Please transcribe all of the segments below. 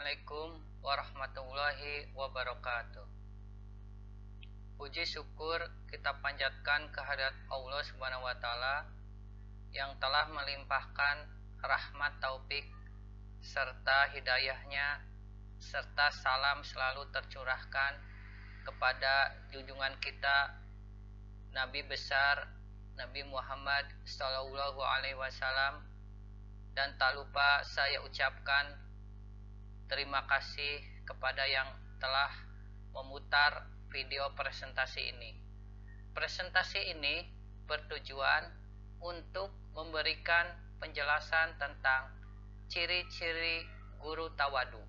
Assalamualaikum warahmatullahi wabarakatuh. Puji syukur kita panjatkan kehadirat Allah Subhanahu wa taala yang telah melimpahkan rahmat taufik serta hidayahnya serta salam selalu tercurahkan kepada junjungan kita Nabi besar Nabi Muhammad sallallahu alaihi wasallam, dan tak lupa saya ucapkan terima kasih kepada yang telah memutar video presentasi ini. Presentasi ini bertujuan untuk memberikan penjelasan tentang ciri-ciri guru tawadu.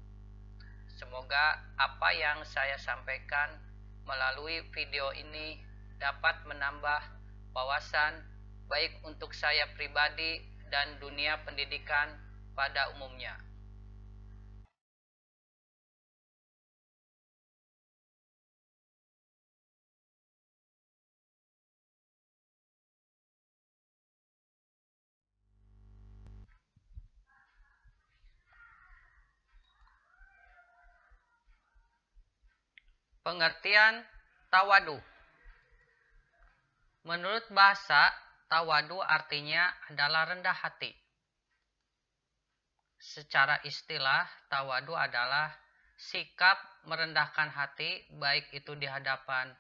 Semoga apa yang saya sampaikan melalui video ini dapat menambah wawasan baik untuk saya pribadi dan dunia pendidikan pada umumnya. Pengertian tawadu. Menurut bahasa, tawadu artinya adalah rendah hati. Secara istilah, tawadu adalah sikap merendahkan hati, baik itu di hadapan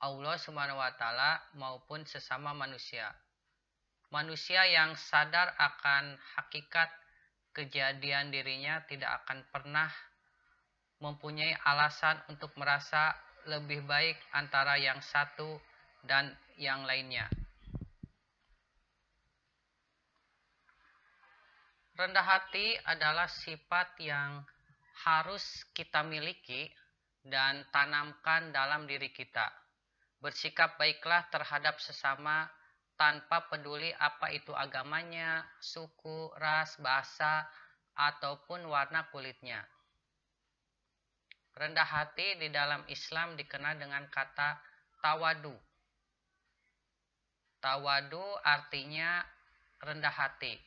Allah Subhanahu wa taala maupun sesama manusia. Manusia yang sadar akan hakikat kejadian dirinya tidak akan pernah mempunyai alasan untuk merasa lebih baik antara yang satu dan yang lainnya. Rendah hati adalah sifat yang harus kita miliki dan tanamkan dalam diri kita. Bersikap baiklah terhadap sesama tanpa peduli apa itu agamanya, suku, ras, bahasa, ataupun warna kulitnya. Rendah hati di dalam Islam dikenal dengan kata tawadu. Tawadu artinya rendah hati.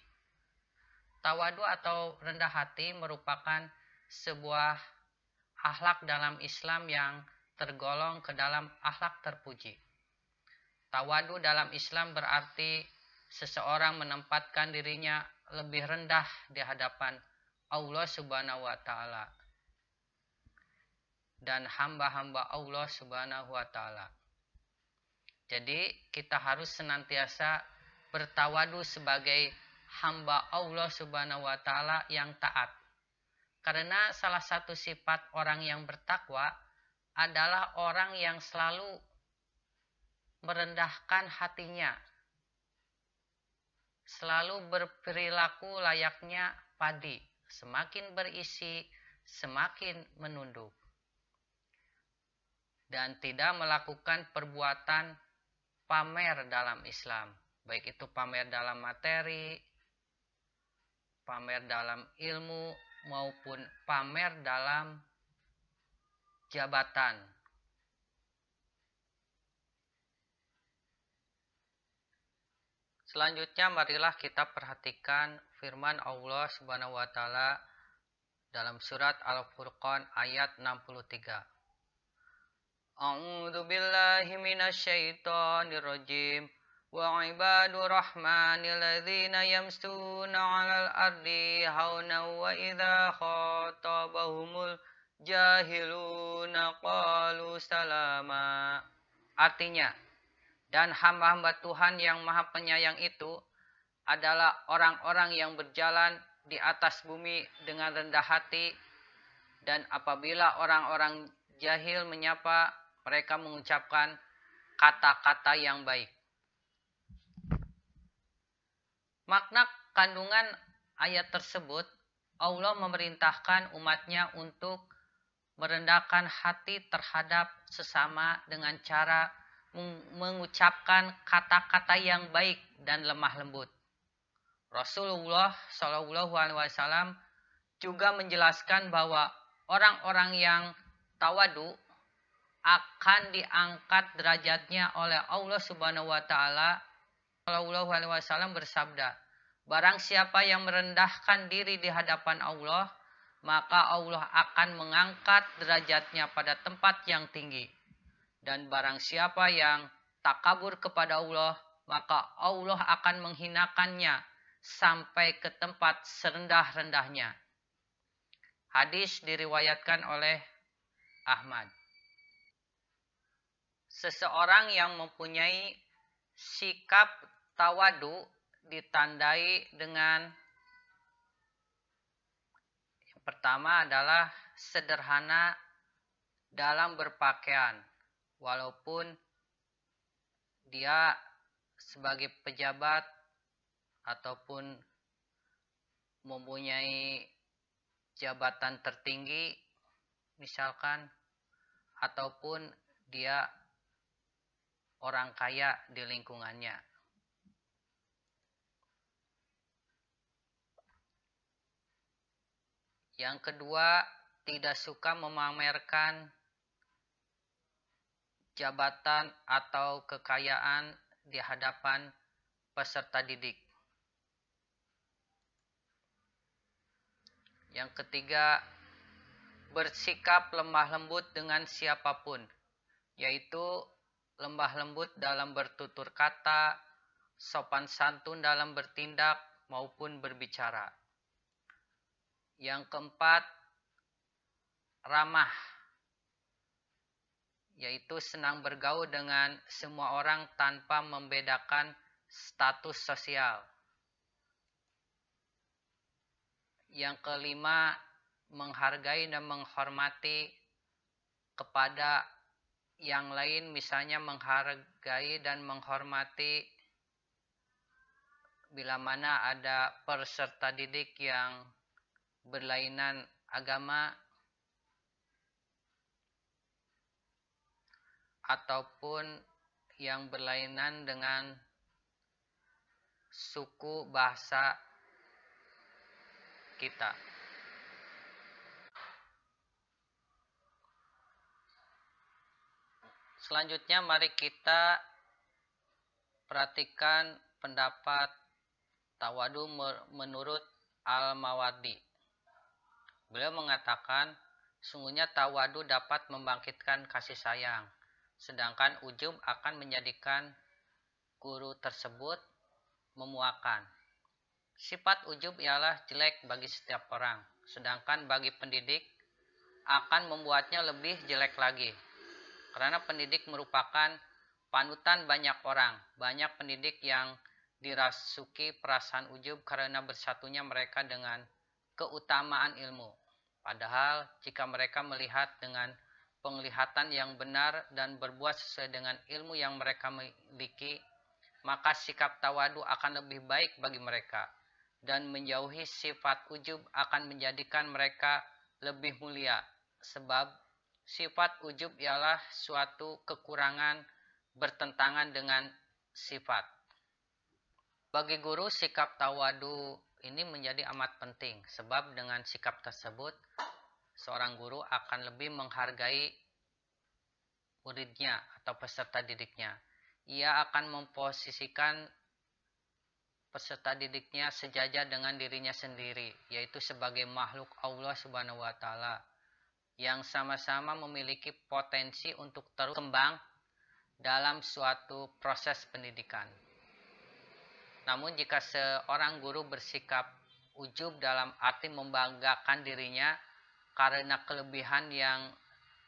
Tawadu atau rendah hati merupakan sebuah akhlak dalam Islam yang tergolong ke dalam akhlak terpuji. Tawadu dalam Islam berarti seseorang menempatkan dirinya lebih rendah di hadapan Allah Subhanahu wa taala dan hamba-hamba Allah Subhanahu wa taala. Jadi kita harus senantiasa bertawadu sebagai hamba Allah Subhanahu wa taala yang taat. Karena salah satu sifat orang yang bertakwa adalah orang yang selalu merendahkan hatinya. Selalu berperilaku layaknya padi, semakin berisi, semakin menunduk. Dan tidak melakukan perbuatan pamer dalam Islam, baik itu pamer dalam materi, pamer dalam ilmu, maupun pamer dalam jabatan. Selanjutnya marilah kita perhatikan firman Allah Subhanahu wa taala dalam surat Al-Furqan ayat 63. A'udzu billahi minasyaitonir rajim. Wa ibadur rahmanil ladzina yamshuna 'alal ardi hauna wa idza khatabahumul jahiluna qalu salama. Artinya, dan hamba-hamba Tuhan yang Maha Penyayang itu adalah orang-orang yang berjalan di atas bumi dengan rendah hati, dan apabila orang-orang jahil menyapa, mereka mengucapkan kata-kata yang baik. Makna kandungan ayat tersebut, Allah memerintahkan umatnya untuk merendahkan hati terhadap sesama dengan cara mengucapkan kata-kata yang baik dan lemah lembut. Rasulullah Shallallahu Alaihi Wasallam juga menjelaskan bahwa orang-orang yang tawadu akan diangkat derajatnya oleh Allah Subhanahu wa taala. Shallallahu alaihi wasallam bersabda, barang siapa yang merendahkan diri di hadapan Allah, maka Allah akan mengangkat derajatnya pada tempat yang tinggi. Dan barang siapa yang takabur kepada Allah, maka Allah akan menghinakannya sampai ke tempat serendah-rendahnya. Hadis diriwayatkan oleh Ahmad. Seseorang yang mempunyai sikap tawadu ditandai dengan yang pertama adalah sederhana dalam berpakaian, walaupun dia sebagai pejabat ataupun mempunyai jabatan tertinggi misalkan, ataupun dia orang kaya di lingkungannya. Yang kedua, tidak suka memamerkan jabatan atau kekayaan di hadapan peserta didik. Yang ketiga, bersikap lemah lembut dengan siapapun, yaitu lemah lembut dalam bertutur kata, sopan santun dalam bertindak maupun berbicara. Yang keempat, ramah, yaitu senang bergaul dengan semua orang tanpa membedakan status sosial. Yang kelima, menghargai dan menghormati kepada yang lain, misalnya menghargai dan menghormati bila mana ada peserta didik yang berlainan agama ataupun yang berlainan dengan suku bahasa kita. Selanjutnya mari kita perhatikan pendapat tawadu menurut Al-Mawardi. Beliau mengatakan, sungguhnya tawadu dapat membangkitkan kasih sayang, sedangkan ujub akan menjadikan guru tersebut memuakan. Sifat ujub ialah jelek bagi setiap orang, sedangkan bagi pendidik akan membuatnya lebih jelek lagi. Karena pendidik merupakan panutan banyak orang. Banyak pendidik yang dirasuki perasaan ujub karena bersatunya mereka dengan keutamaan ilmu. Padahal jika mereka melihat dengan penglihatan yang benar dan berbuat sesuai dengan ilmu yang mereka miliki, maka sikap tawadu akan lebih baik bagi mereka. Dan menjauhi sifat ujub akan menjadikan mereka lebih mulia. Sebab sifat ujub ialah suatu kekurangan bertentangan dengan sifat. Bagi guru, sikap tawadu ini menjadi amat penting, sebab dengan sikap tersebut seorang guru akan lebih menghargai muridnya atau peserta didiknya. Ia akan memposisikan peserta didiknya sejajar dengan dirinya sendiri, yaitu sebagai makhluk Allah Subhanahu wa taala yang sama-sama memiliki potensi untuk terus kembang dalam suatu proses pendidikan. Namun jika seorang guru bersikap ujub dalam arti membanggakan dirinya karena kelebihan yang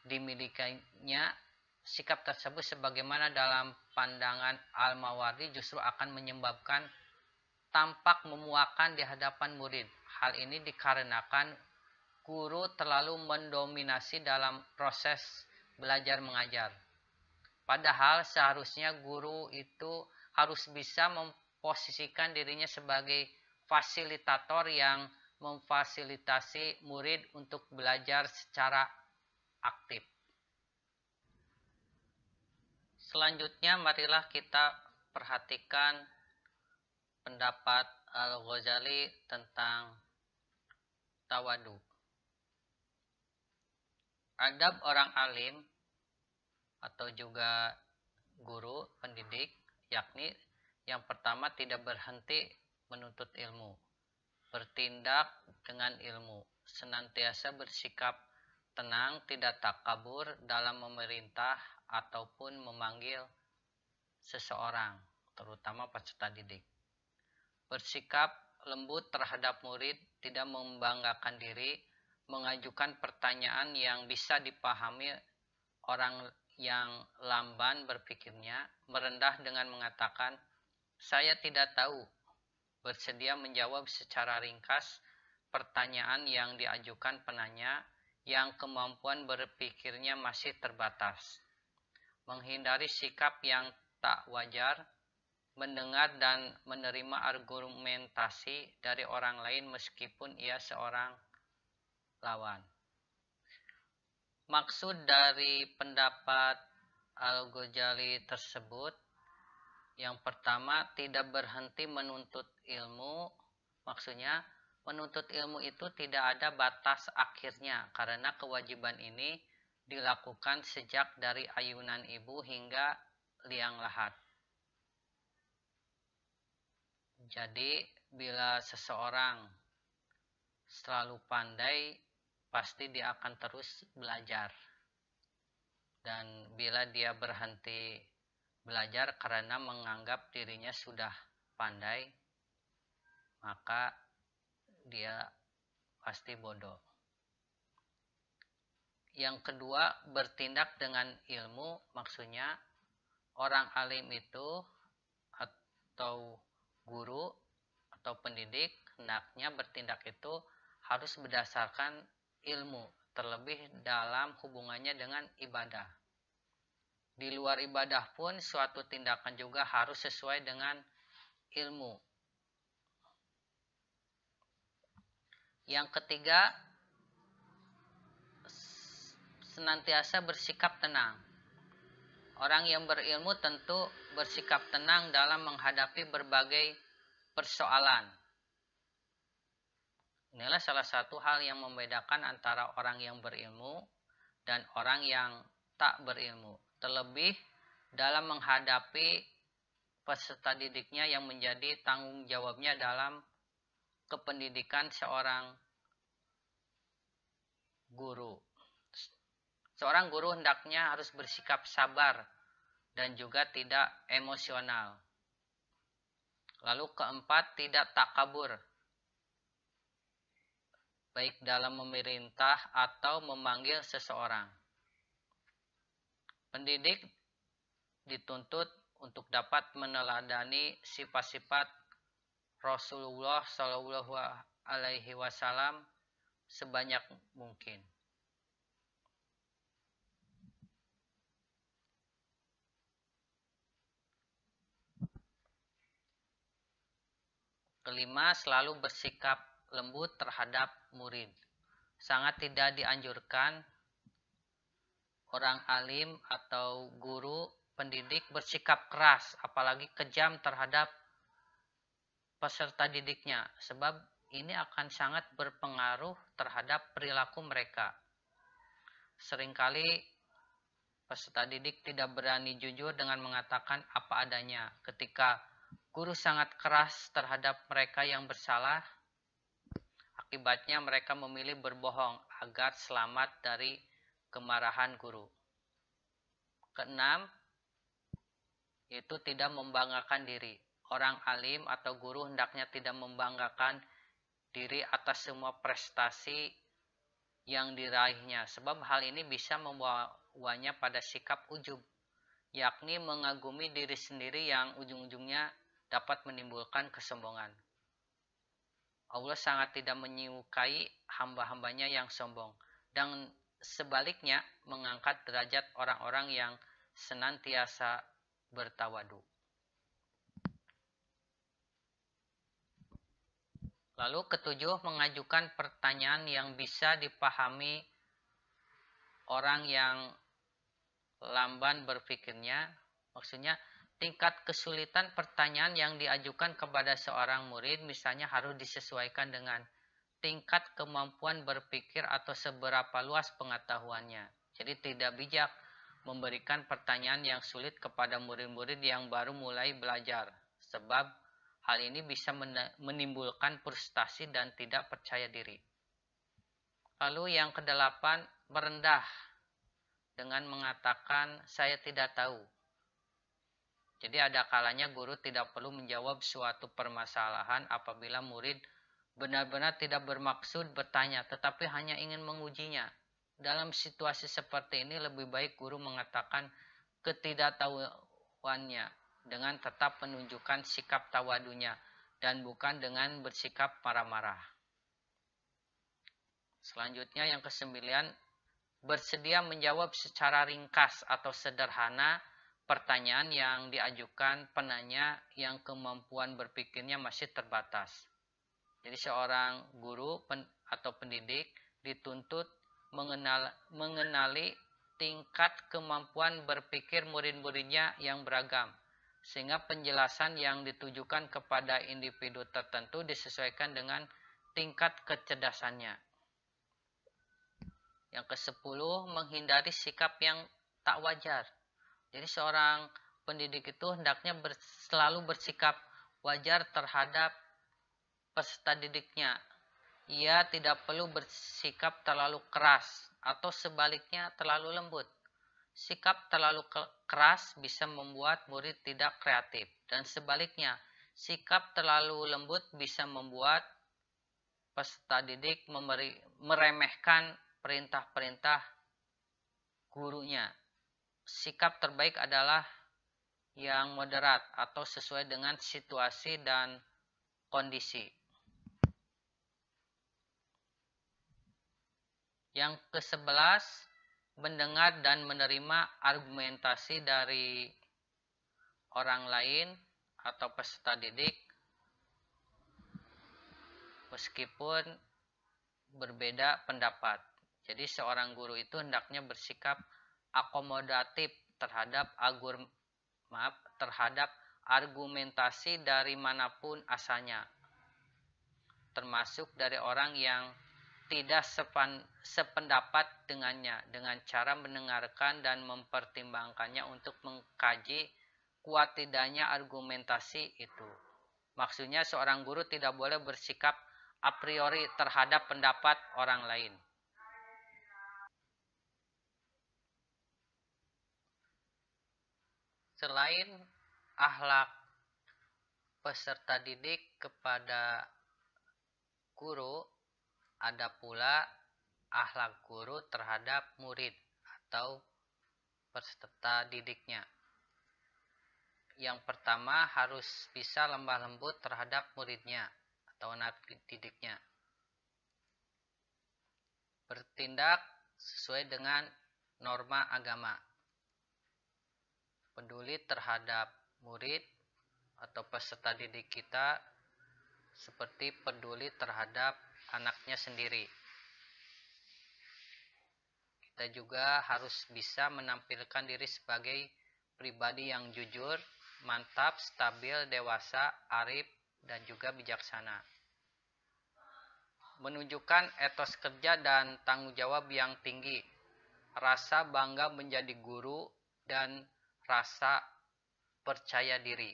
dimilikinya, sikap tersebut sebagaimana dalam pandangan Al-Mawardi justru akan menyebabkan tampak memuakan di hadapan murid. Hal ini dikarenakan guru terlalu mendominasi dalam proses belajar mengajar. Padahal seharusnya guru itu harus bisa memposisikan dirinya sebagai fasilitator yang memfasilitasi murid untuk belajar secara aktif. Selanjutnya marilah kita perhatikan pendapat Al-Ghazali tentang tawadu. Adab orang alim atau juga guru, pendidik, yakni yang pertama tidak berhenti menuntut ilmu, bertindak dengan ilmu, senantiasa bersikap tenang, tidak takabur dalam memerintah ataupun memanggil seseorang, terutama peserta didik. Bersikap lembut terhadap murid, tidak membanggakan diri, mengajukan pertanyaan yang bisa dipahami orang yang lamban berpikirnya, merendah dengan mengatakan, "Saya tidak tahu." Bersedia menjawab secara ringkas pertanyaan yang diajukan penanya yang kemampuan berpikirnya masih terbatas. Menghindari sikap yang tak wajar, mendengar dan menerima argumentasi dari orang lain meskipun ia seorang lawan. Maksud dari pendapat Al-Ghazali tersebut, yang pertama, tidak berhenti menuntut ilmu. Maksudnya, menuntut ilmu itu tidak ada batas akhirnya, karena kewajiban ini dilakukan sejak dari ayunan ibu hingga liang lahat. Jadi, bila seseorang selalu pandai, pasti dia akan terus belajar. Dan bila dia berhenti belajar karena menganggap dirinya sudah pandai, maka dia pasti bodoh. Yang kedua, bertindak dengan ilmu, maksudnya orang alim itu atau guru atau pendidik hendaknya bertindak itu harus berdasarkan ilmu, terlebih dalam hubungannya dengan ibadah. Di luar ibadah pun suatu tindakan juga harus sesuai dengan ilmu. Yang ketiga, senantiasa bersikap tenang. Orang yang berilmu tentu bersikap tenang dalam menghadapi berbagai persoalan. Inilah salah satu hal yang membedakan antara orang yang berilmu dan orang yang tak berilmu. Terlebih dalam menghadapi peserta didiknya yang menjadi tanggung jawabnya dalam kependidikan seorang guru. Seorang guru hendaknya harus bersikap sabar dan juga tidak emosional. Lalu keempat, tidak takabur, baik dalam memerintah atau memanggil seseorang. Pendidik dituntut untuk dapat meneladani sifat-sifat Rasulullah Shallallahu Alaihi Wasallam sebanyak mungkin. Kelima, selalu bersikap lembut terhadap murid. Sangat tidak dianjurkan orang alim atau guru pendidik bersikap keras, apalagi kejam terhadap peserta didiknya, sebab ini akan sangat berpengaruh terhadap perilaku mereka. Seringkali peserta didik tidak berani jujur dengan mengatakan apa adanya. Ketika guru sangat keras terhadap mereka yang bersalah, akibatnya mereka memilih berbohong agar selamat dari kemarahan guru. Keenam, yaitu tidak membanggakan diri. Orang alim atau guru hendaknya tidak membanggakan diri atas semua prestasi yang diraihnya, sebab hal ini bisa membawanya pada sikap ujub, yakni mengagumi diri sendiri yang ujung-ujungnya dapat menimbulkan kesombongan. Allah sangat tidak menyukai hamba-hambanya yang sombong, dan sebaliknya mengangkat derajat orang-orang yang senantiasa bertawadu. Lalu ketujuh, mengajukan pertanyaan yang bisa dipahami orang yang lamban berpikirnya. Maksudnya tingkat kesulitan pertanyaan yang diajukan kepada seorang murid misalnya harus disesuaikan dengan tingkat kemampuan berpikir atau seberapa luas pengetahuannya. Jadi tidak bijak memberikan pertanyaan yang sulit kepada murid-murid yang baru mulai belajar, sebab hal ini bisa menimbulkan frustasi dan tidak percaya diri. Lalu yang kedelapan, merendah dengan mengatakan saya tidak tahu. Jadi ada kalanya guru tidak perlu menjawab suatu permasalahan apabila murid benar-benar tidak bermaksud bertanya, tetapi hanya ingin mengujinya. Dalam situasi seperti ini lebih baik guru mengatakan ketidaktahuannya dengan tetap menunjukkan sikap tawadunya dan bukan dengan bersikap marah-marah. Selanjutnya yang kesembilan, bersedia menjawab secara ringkas atau sederhana pertanyaan yang diajukan penanya yang kemampuan berpikirnya masih terbatas. Jadi seorang guru atau pendidik dituntut mengenali tingkat kemampuan berpikir murid-muridnya yang beragam, sehingga penjelasan yang ditujukan kepada individu tertentu disesuaikan dengan tingkat kecerdasannya. Yang ke-10, menghindari sikap yang tak wajar. Jadi seorang pendidik itu hendaknya selalu bersikap wajar terhadap peserta didiknya. Ia tidak perlu bersikap terlalu keras atau sebaliknya terlalu lembut. Sikap terlalu keras bisa membuat murid tidak kreatif dan sebaliknya, sikap terlalu lembut bisa membuat peserta didik meremehkan perintah-perintah gurunya. Sikap terbaik adalah yang moderat atau sesuai dengan situasi dan kondisi. Yang ke-11, mendengar dan menerima argumentasi dari orang lain atau peserta didik meskipun berbeda pendapat. Jadi seorang guru itu hendaknya bersikap akomodatif terhadap argumentasi dari manapun asalnya, termasuk dari orang yang tidak sependapat dengannya, dengan cara mendengarkan dan mempertimbangkannya untuk mengkaji kuat tidaknya argumentasi itu. Maksudnya seorang guru tidak boleh bersikap a priori terhadap pendapat orang lain. Selain akhlak peserta didik kepada guru, ada pula akhlak guru terhadap murid atau peserta didiknya. Yang pertama, harus bisa lemah lembut terhadap muridnya atau anak didiknya. Bertindak sesuai dengan norma agama. Peduli terhadap murid atau peserta didik kita seperti peduli terhadap anaknya sendiri. Kita juga harus bisa menampilkan diri sebagai pribadi yang jujur, mantap, stabil, dewasa, arif, dan juga bijaksana. Menunjukkan etos kerja dan tanggung jawab yang tinggi, rasa bangga menjadi guru, dan rasa percaya diri.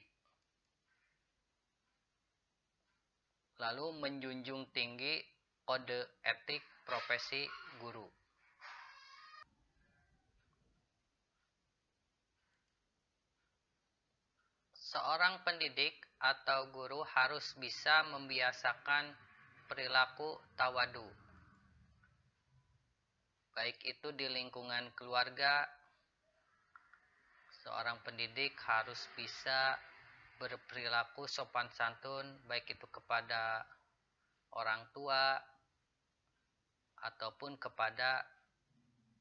Lalu menjunjung tinggi kode etik profesi guru. Seorang pendidik atau guru harus bisa membiasakan perilaku tawadu, baik itu di lingkungan keluarga. Seorang pendidik harus bisa berperilaku sopan santun, baik itu kepada orang tua ataupun kepada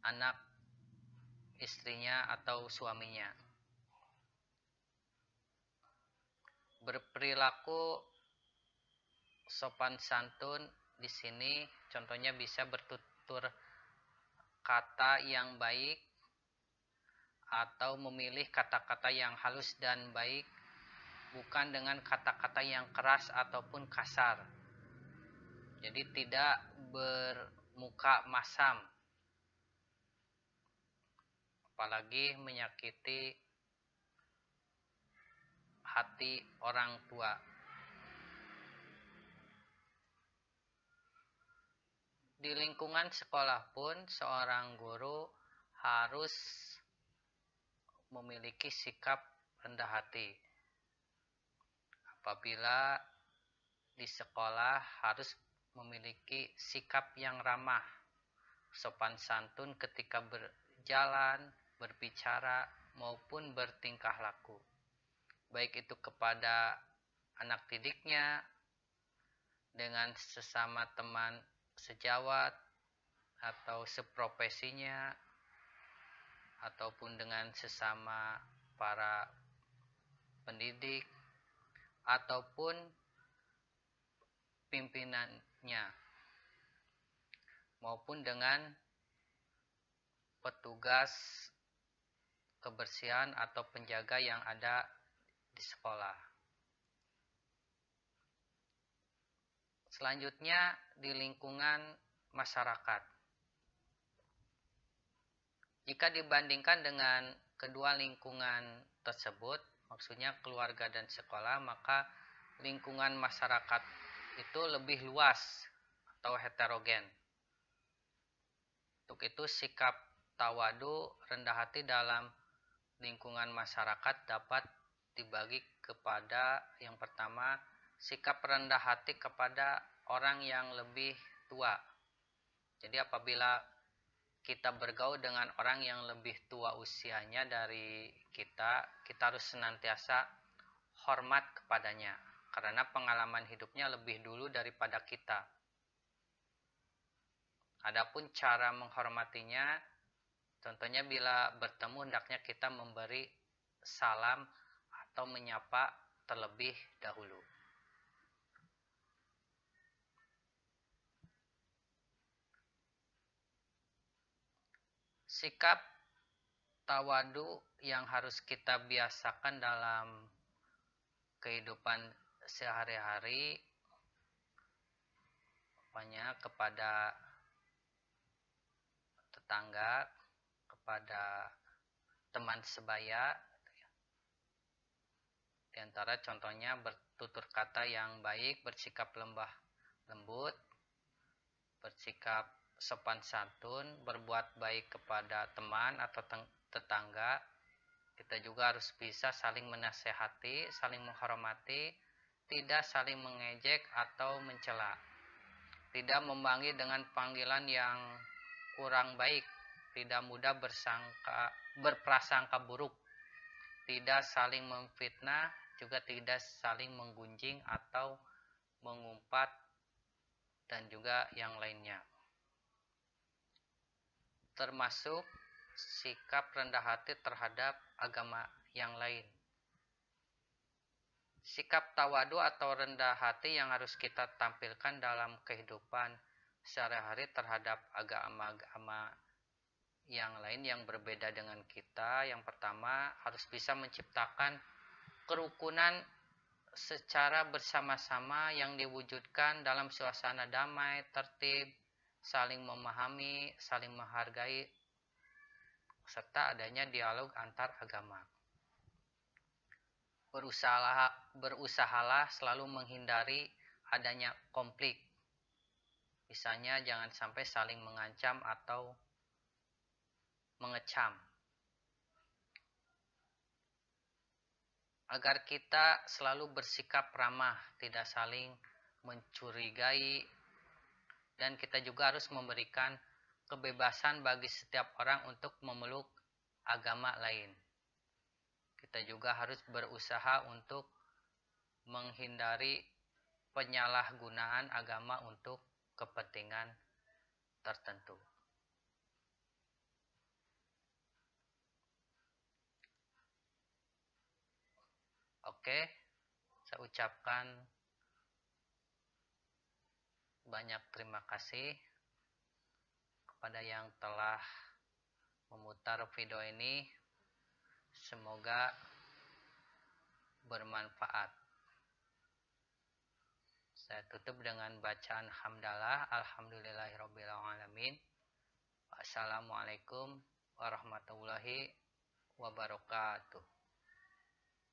anak istrinya atau suaminya. Berperilaku sopan santun di sini contohnya bisa bertutur kata yang baik atau memilih kata-kata yang halus dan baik, bukan dengan kata-kata yang keras ataupun kasar. Jadi tidak bermuka masam, apalagi menyakiti hati orang tua. Di lingkungan sekolah pun seorang guru harus memiliki sikap rendah hati. Apabila di sekolah harus memiliki sikap yang ramah, sopan santun ketika berjalan, berbicara, maupun bertingkah laku. Baik itu kepada anak didiknya, dengan sesama teman sejawat, atau seprofesinya, ataupun dengan sesama para pendidik, ataupun pimpinannya, maupun dengan petugas kebersihan atau penjaga yang ada di sekolah. Selanjutnya di lingkungan masyarakat. Jika dibandingkan dengan kedua lingkungan tersebut, maksudnya keluarga dan sekolah, maka lingkungan masyarakat itu lebih luas atau heterogen. Untuk itu sikap tawadu, rendah hati dalam lingkungan masyarakat dapat dibagi kepada yang pertama, sikap rendah hati kepada orang yang lebih tua. Jadi apabila kita bergaul dengan orang yang lebih tua usianya dari kita harus senantiasa hormat kepadanya, karena pengalaman hidupnya lebih dulu daripada kita. Adapun cara menghormatinya, contohnya bila bertemu hendaknya kita memberi salam atau menyapa terlebih dahulu. Sikap tawadu yang harus kita biasakan dalam kehidupan sehari-hari, banyak kepada tetangga, kepada teman sebaya. Di antara contohnya bertutur kata yang baik, bersikap lembut, bersikap sopan santun, berbuat baik kepada teman atau tetangga. Kita juga harus bisa saling menasehati, saling menghormati, tidak saling mengejek atau mencela. Tidak memanggil dengan panggilan yang kurang baik, tidak mudah berprasangka buruk, tidak saling memfitnah, juga tidak saling menggunjing atau mengumpat, dan juga yang lainnya. Termasuk sikap rendah hati terhadap agama yang lain. Sikap tawadu atau rendah hati yang harus kita tampilkan dalam kehidupan sehari-hari terhadap agama-agama yang lain yang berbeda dengan kita. Yang pertama, harus bisa menciptakan kerukunan secara bersama-sama yang diwujudkan dalam suasana damai, tertib, saling memahami, saling menghargai, serta adanya dialog antar agama. Berusahalah selalu menghindari adanya konflik. Misalnya jangan sampai saling mengancam atau mengecam. Agar kita selalu bersikap ramah, tidak saling mencurigai, dan kita juga harus memberikan kebebasan bagi setiap orang untuk memeluk agama lain. Kita juga harus berusaha untuk menghindari penyalahgunaan agama untuk kepentingan tertentu. Oke, saya ucapkan banyak terima kasih kepada yang telah memutar video ini. Semoga bermanfaat. Saya tutup dengan bacaan hamdalah. Alhamdulillahirabbil alamin. Wassalamualaikum warahmatullahi wabarakatuh.